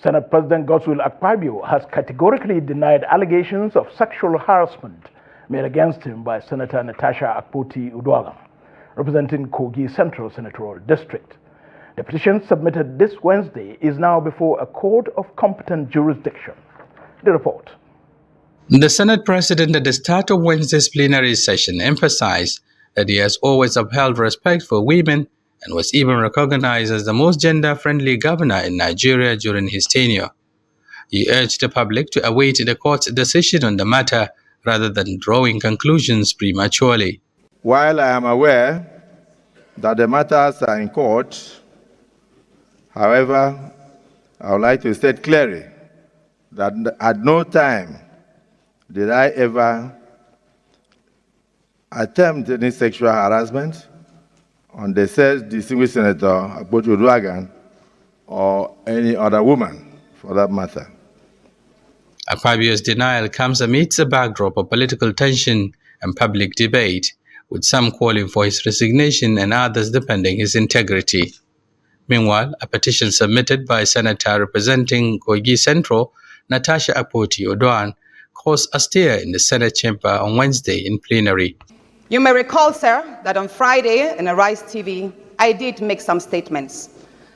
Senate President Godswill Akpabio has categorically denied allegations of sexual harassment made against him by Senator Natasha Akpoti-Uduaghan, representing Kogi Central Senatorial District. The petition submitted this Wednesday is now before a court of competent jurisdiction. The report. The Senate President at the start of Wednesday's plenary session emphasized that he has always upheld respect for women and was even recognized as the most gender-friendly governor in Nigeria during his tenure. He urged the public to await the court's decision on the matter rather than drawing conclusions prematurely. While I am aware that the matters are in court, however, I would like to state clearly that at no time did I ever attempt any sexual harassment on the said distinguished Senator Akpoti-Uduaghan or any other woman, for that matter. Akpabio's denial comes amidst a backdrop of political tension and public debate, with some calling for his resignation and others defending his integrity. Meanwhile, a petition submitted by Senator representing Kogi Central, Natasha Akpoti-Uduaghan, caused a stir in the Senate chamber on Wednesday in plenary. You may recall, sir, that on Friday in Arise TV, I did make some statements.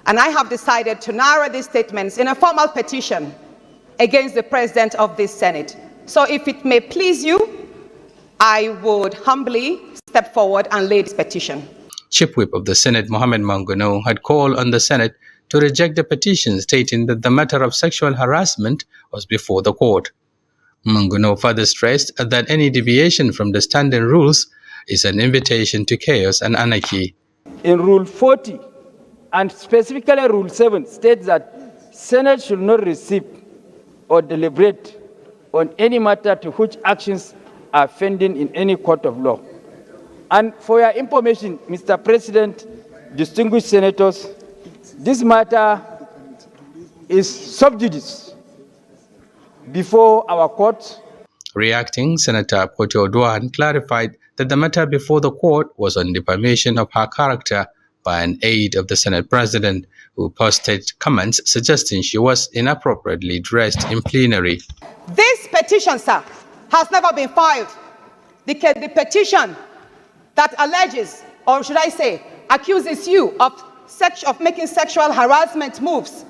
And I have decided to narrow these statements in a formal petition against the President of this Senate. So if it may please you, I would humbly step forward and lay this petition. Chief Whip of the Senate, Mohammed Manguno, had called on the Senate to reject the petition, stating that the matter of sexual harassment was before the court. Manguno further stressed that any deviation from the standing rules is an invitation to chaos and anarchy. In Rule 40, and specifically Rule 7, states that Senate should not receive or deliberate on any matter to which actions are pending in any court of law. And for your information, Mr. President, distinguished senators, this matter is sub judice before our court. Reacting, Senator Akpoti-Uduaghan clarified that the matter before the court was on defamation of her character by an aide of the Senate President, who posted comments suggesting she was inappropriately dressed in plenary. This petition, sir, has never been filed. The petition that alleges, or should I say, accuses you of making sexual harassment moves,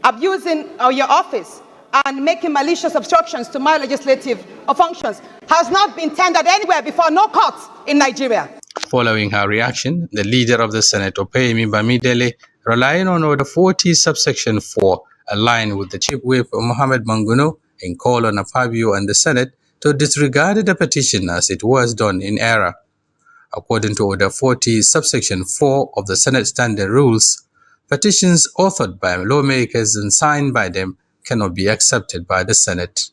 abusing your office, and making malicious obstructions to my legislative functions has not been tendered anywhere before, no court in Nigeria. Following her reaction, the leader of the Senate, Opeyemi Bamidele, relying on Order 40 subsection 4, aligned with the Chief Whip Mohammed Manguno, and called on Akpabio and the Senate to disregard the petition as it was done in error. According to Order 40 subsection 4 of the Senate Standing Rules, petitions authored by lawmakers and signed by them cannot be accepted by the Senate.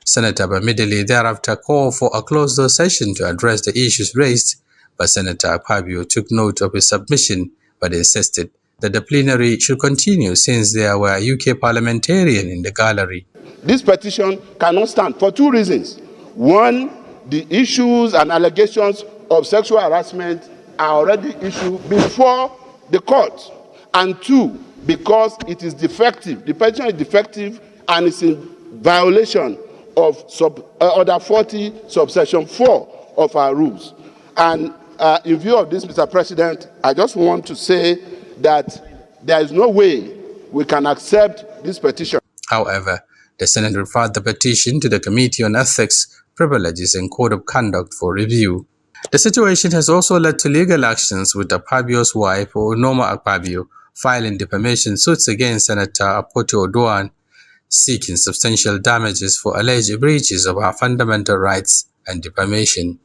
Senator Bamidele thereafter called for a closed-door session to address the issues raised, but Senator Akpabio took note of his submission but insisted that the plenary should continue since there were UK parliamentarians in the gallery. This petition cannot stand for two reasons. One, the issues and allegations of sexual harassment are already issued before the court. And two, because it is defective. The petition is defective and is in violation of Order 40 subsection 4 of our rules. And in view of this, Mr. President, I just want to say that there is no way we can accept this petition. However, the Senate referred the petition to the Committee on Ethics, Privileges and Code of Conduct for review. The situation has also led to legal actions, with Akpabio's wife, Onoma Akpabio, filing defamation suits against Senator Akpoti-Uduaghan, seeking substantial damages for alleged breaches of her fundamental rights and defamation.